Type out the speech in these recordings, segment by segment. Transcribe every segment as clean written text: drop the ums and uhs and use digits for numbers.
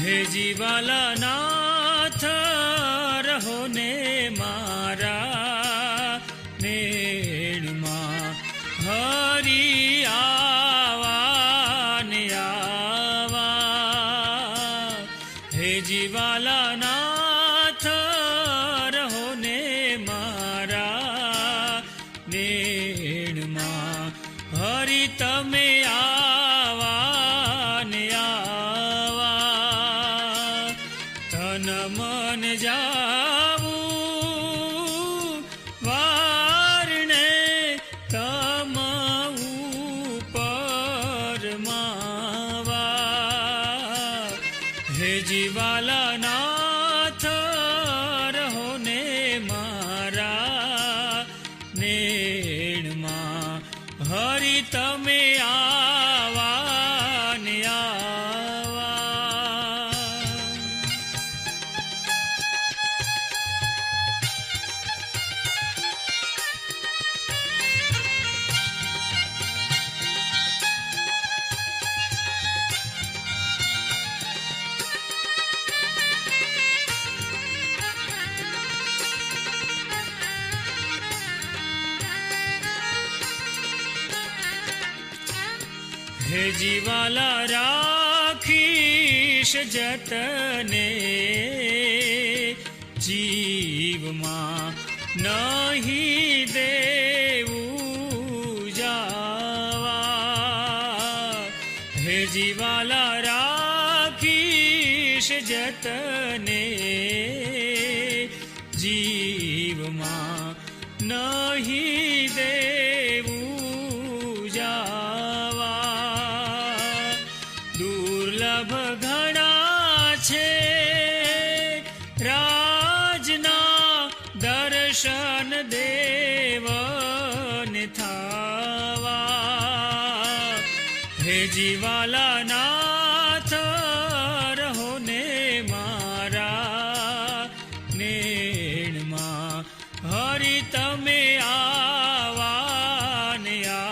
હે જીવાલા નાથ રહો ને મારા નેણમાં, હરી આવા ને આવા. હે જીવાલા નાથ રહો ને મારા નેણમાં, હરી તમે આવા ને આવા. તન મન જાવું વારણે તમ ઉપર માવા. હે જીવાલા નાથ રહો ને મારા નેણમાં, હરી તમે આવા ને આવા. હે જીવાલા રાખીશ જતને જીવમાં, નહીં દેવું જાવા. હે જીવાલા રાખીશ જતને જીવમાં, નહીં દેવું જાવા. દુર્લભ ઘણા છે રાજના દર્શન દેવને થાવા. હે જીવાલા નાથ રહો ને મારા નેણમાં, હરી તમે આવા ને આવા.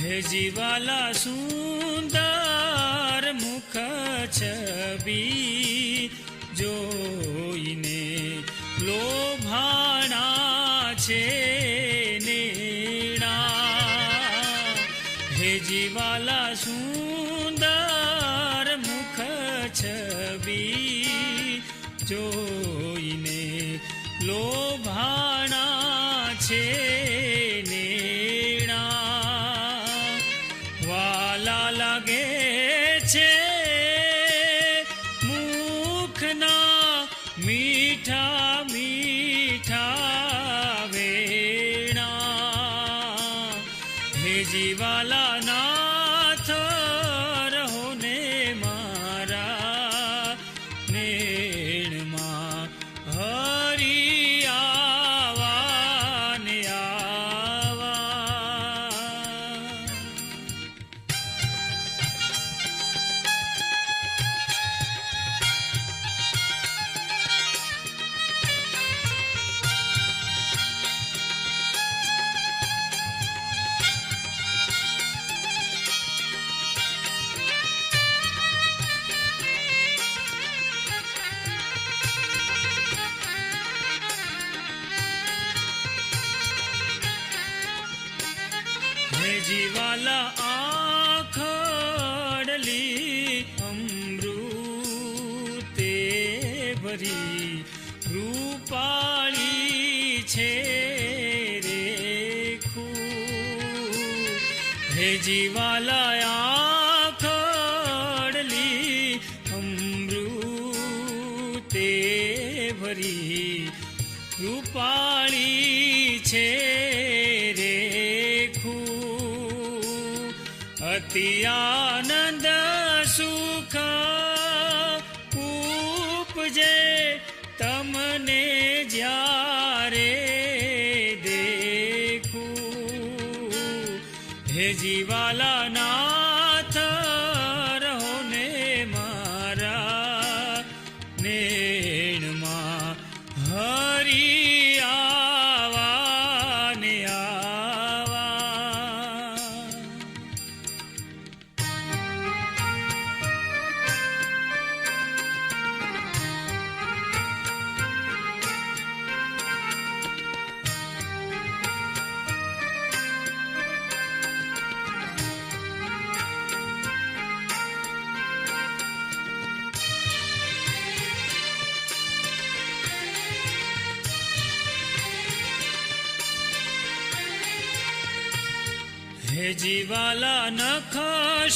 હે જીવાલા સુંદર મુખ છબી જોઈને લોભાણા છે નેણા. હે જીવાલા સુંદર મુખ છબી જોઈને લોભાણા છે લાગે છે મુખના મીઠા મીઠા વેણા. હે જીવાલા નાથ રહો ને મારા નેણમાં, હરી આવા ને આવા. હે જીવાલા આખડલી અમૃતે ભરી રૂપાળી છે રેખું. હે જીવાલા આખડલી અમૃતે ભરી રૂપાળી છે રેખું. અતિ આનંદ સુખ જીવાલા નાથ રહો ને મારા નેણમાં હરી આવા ને આવા. હે જીવાલા નખ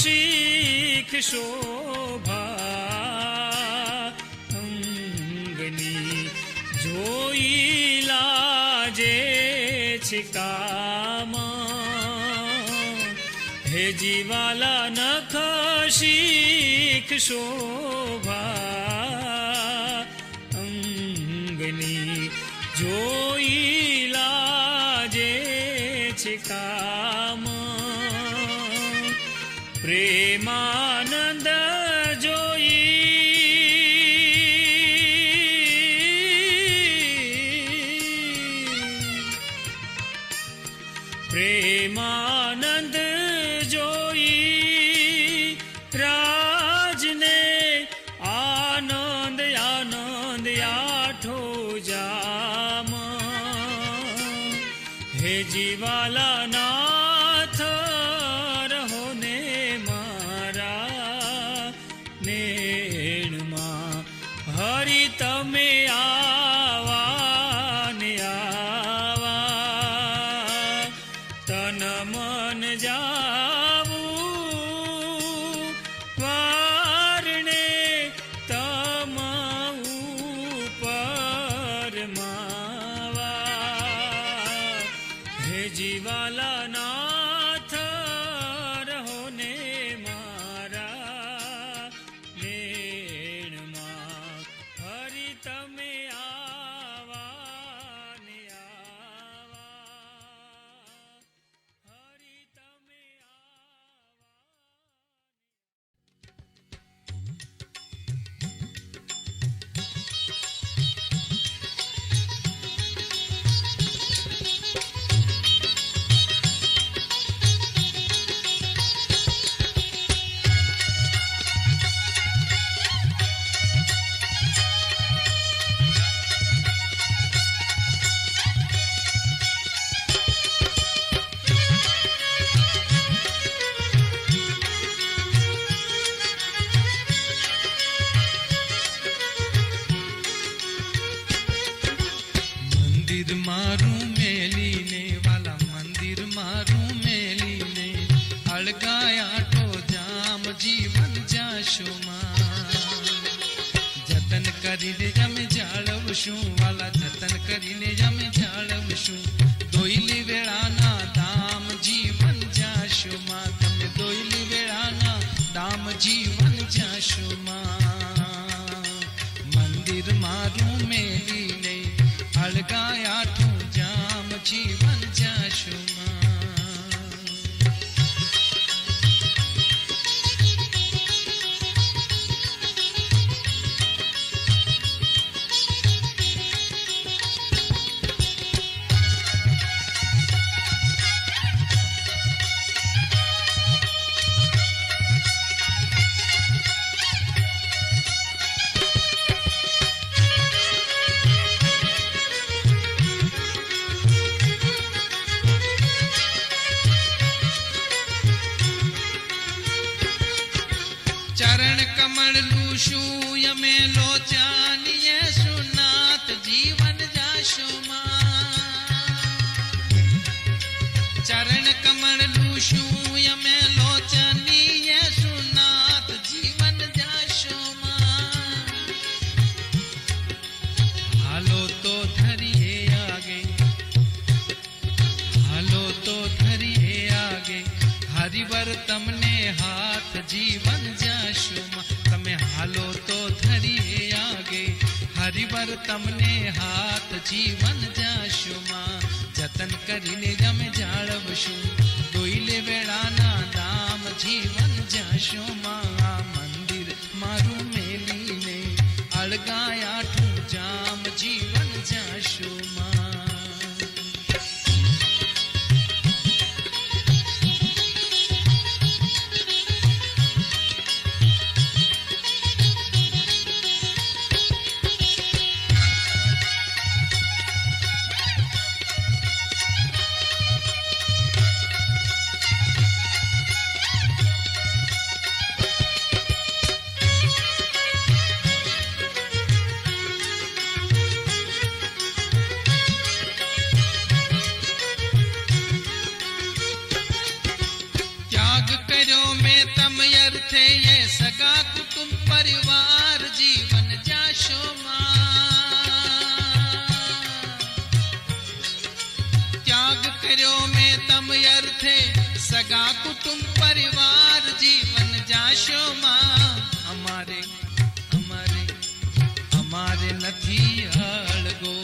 શીખ શોભા અંગની જોઈ લાજે છે કામા. હે જીવાલા નખ શીખ શોભા અંગની જોઈ લાજે છે કામા. પ્રેમાનંદ પ્રેમાનંદ જોઈ રાજને આનંદ આનંદ આઠો જામ. હે જીવાલા નાથ રહો ને મારા નેણમાં હરી તમે આવા ને આવા. તન મન જાવું વારણે તમ ઉપર માવા. હે જીવાલા નાથ રહો ને મારા નેણમાં હરી તમે આવા ને આવા. હરી તમે મંદિર મારું મેલીને વાલા મંદિર મારું મેલીને અળગાયાઠો જામ જીવન જાશુમાં. જતન કરીને અમે જાળવશું વાલા જતન કરીને અમે જાળવશું. દોયલી વેળાના દામ જીવન જાશુમાં તમે દોયલી વેળાના દામ જીવન જાશુમાં. મંદિર મારું મેલીને અળગાયાઠું જામ જીવન જાશુમાં. ચરણ કમળ લૂશું યમે લોચાનીએ સુનાથ જીવન જાશુમાં. ચરણ કમળ લૂશું યમે લોચાનીએ સુનાથ જીવન જાશુમાં. હાલો તો ધરીએ આગે હાલો તો ધરીએ આગે હરિવર તમને હાથ જીવન જાશુમાં. તમે હાલો તો ધરીએ આગે હરિવર તમને હાથ જીવન જાશુમાં. જતન કરીને અમે જાળવશું દોઈલે વેળાના દામ જીવન જાશો માં આ મંદિર મારું મેલીને અળગાયાઠું જામ જીવન જાશો માં ये सगा कुटुंब परिवार जीवन जाशो त्याग कर्यो में तम अर्थे सगा कुटुंब परिवार जीवन जाशो हमारे हमारे हमारे नथी हळगो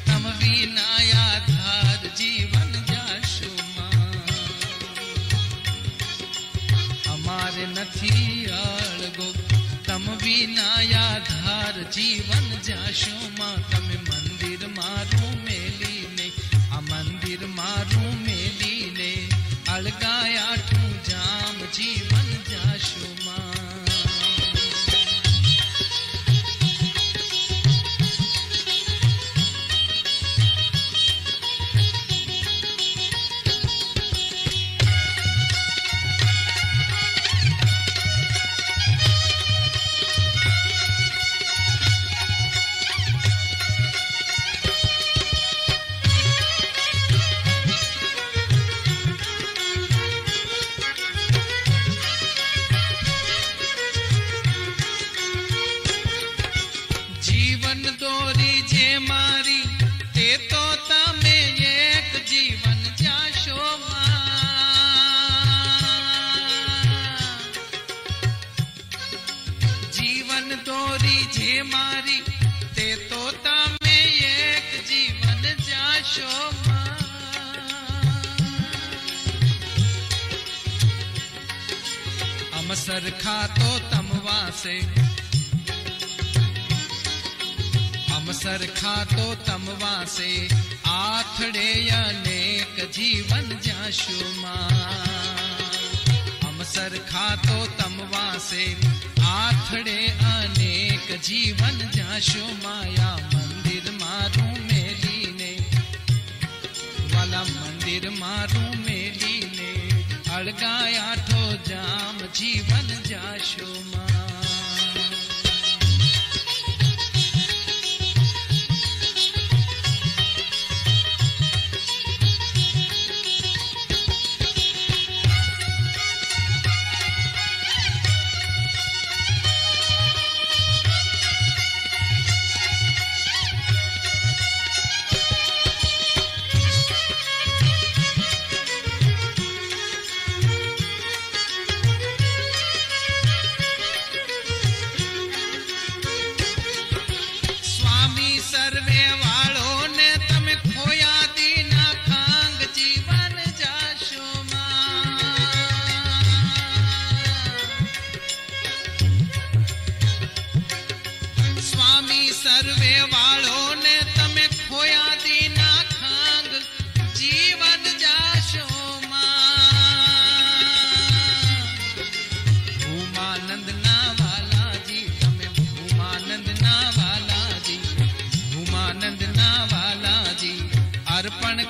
तम विना आधार जीवन जाशो हमारे नथी अळगो तम विना आधार जीवन जाशो માં તમે મંદિર મારું મેલીને આ મંદિર મારું મેલીને અળગાયાઠું જામ જીવન જાશો માં सरखा तो तम वासे हम सरखा तो तम वासे आथड़े अनेक जीवन जाशो हम सरखा तो तम वासे आथड़े अनेक जीवन जाशो माया मंदिर मारू मेलीने वाला मंदिर मारू मेलीने अळगायाठो जाम जीवन जाशो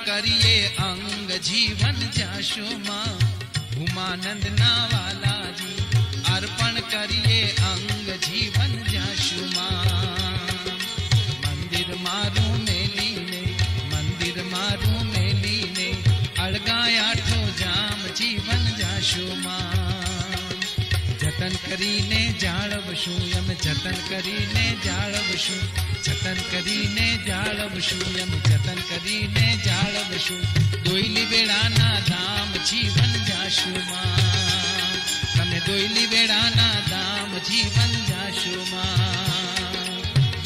करिए अंग जीवन जाशो भूमानंद ना वाला जी अर्पण करिए अंग जीवन जाशो मंदिर मारू मेलीने मंदिर मारू मेलीने अळगायाठो जाम जीवन जाशो जतन करीने जाळवशुं यम जतन करीने जाळवशुं जतन करीने जाळवशुं यम जतन करीने जाळवशुं दोइली वेळाना धाम जीवन जाशो तमे दोइली वेळाना धाम जीवन जाशो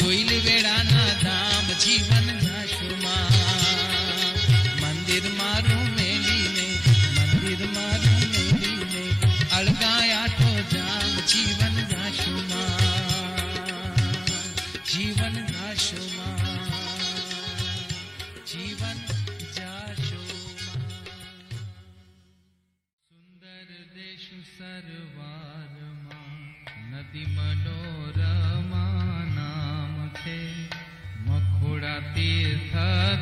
दोइली वेळाना धाम जीवन जाशो मंदिर मारू मेलीने मंदिर જીવન જાશુમાં, જીવન જાશુમાં, જીવન જાશુમાં. સુંદર દેશ સરવારમાં નદી મનોરમા નામ છે. મખોડા તીર્થ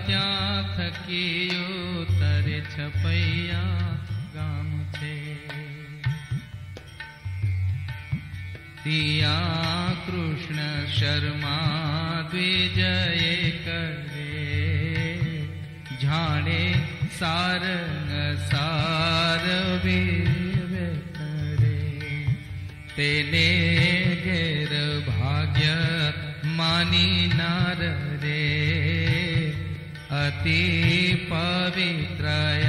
ત્યાં થકીયો તરે છપૈયા ગામ છે. ત્યાં કૃષ્ણ શર્મા દ્વિજય કરે જાણે સારંગ સાર કરે. તેને ઘેર ભાગ્ય માની નાર રે અતિ પવિત્ર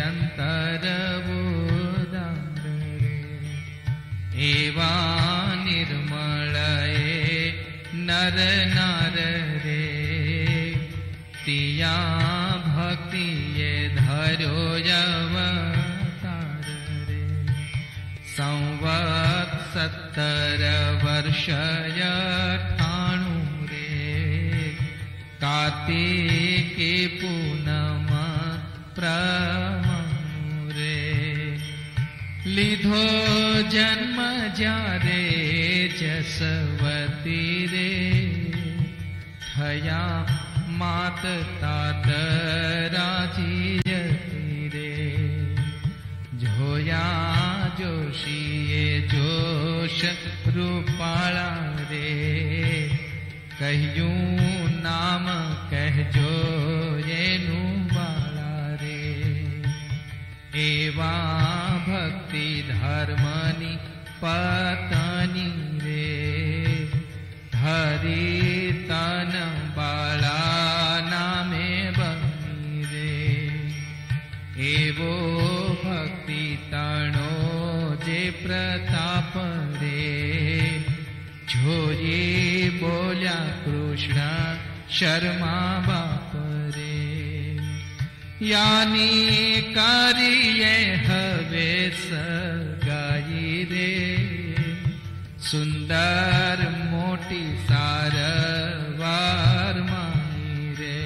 અંતર ઉદાર રે. એવા નિર્મળ નર નાર રે તિયા ભક્તિએ ધર્યો અવતાર રે. સંવત 17 વર્ષ 98 રે કાર્તિકી પૂનમ પ્રમાણુ રે. લીધો જન્મ જ્યારે જસવતી રે થયા માત તાત રાજી રે. જોયા જોશીએ જોશ રૂપાળા રે કહ્યું નામ કહેજો એનું બાળા રે. એવા ભક્તિ ધર્મની પતની રે ધરી તન બાળા નામે બની રે. એવો ભક્તિ તણો જે પ્રતાપ રે જોઈ બોલ્યા કૃષ્ણ શર્મા બાપ રે. યાની કરીએ હવે સગાઈ રે સુંદર મોટી સારવાર માઈ રે.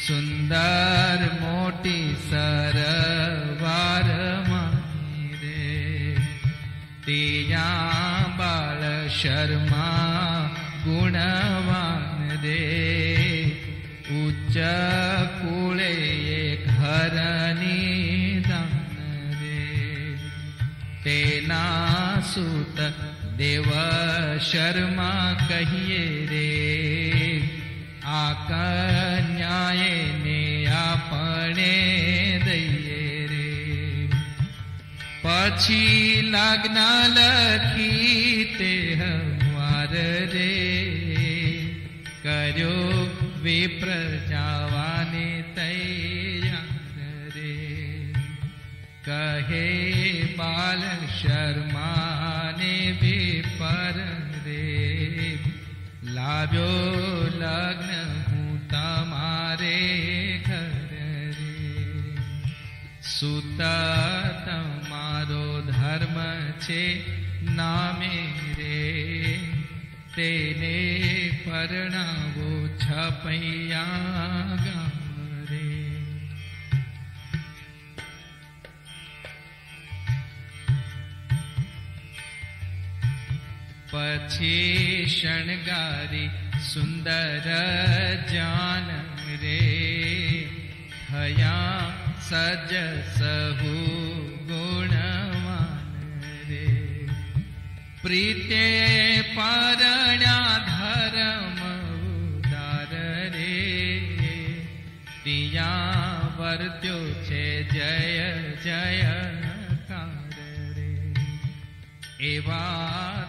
સુંદર મોટી સરવાર માઈ રે. ત્યાં બાળ શર્મા ગુણવાન રે ઉચ્ચ કુળે ઘરની દાન રે. તેના સુત દેવ શર્મા કહીએ રે આ કન્યાએ ને આપણે દઈએ રે. પછી લગ્ન લખી તે હવાર રે કર્યો વિપ્ર જવાને તૈયાર રે. કહે બાલ શર્માને વિપર રે લાવ્યો લગ્ન હું તમારે ઘર રે. સુત તમારો ધર્મ છે નામે રે તેને પરણાવો છપૈયા ગામ રે. પછી શણગારી સુંદર જાન રે થયા સજ સહુ ગુણવાન રે. પ્રીતે પરણ્યા ધર્મ ઉદાર રે તિયા વર્ત્યો છે જય જયકાર રે. એવા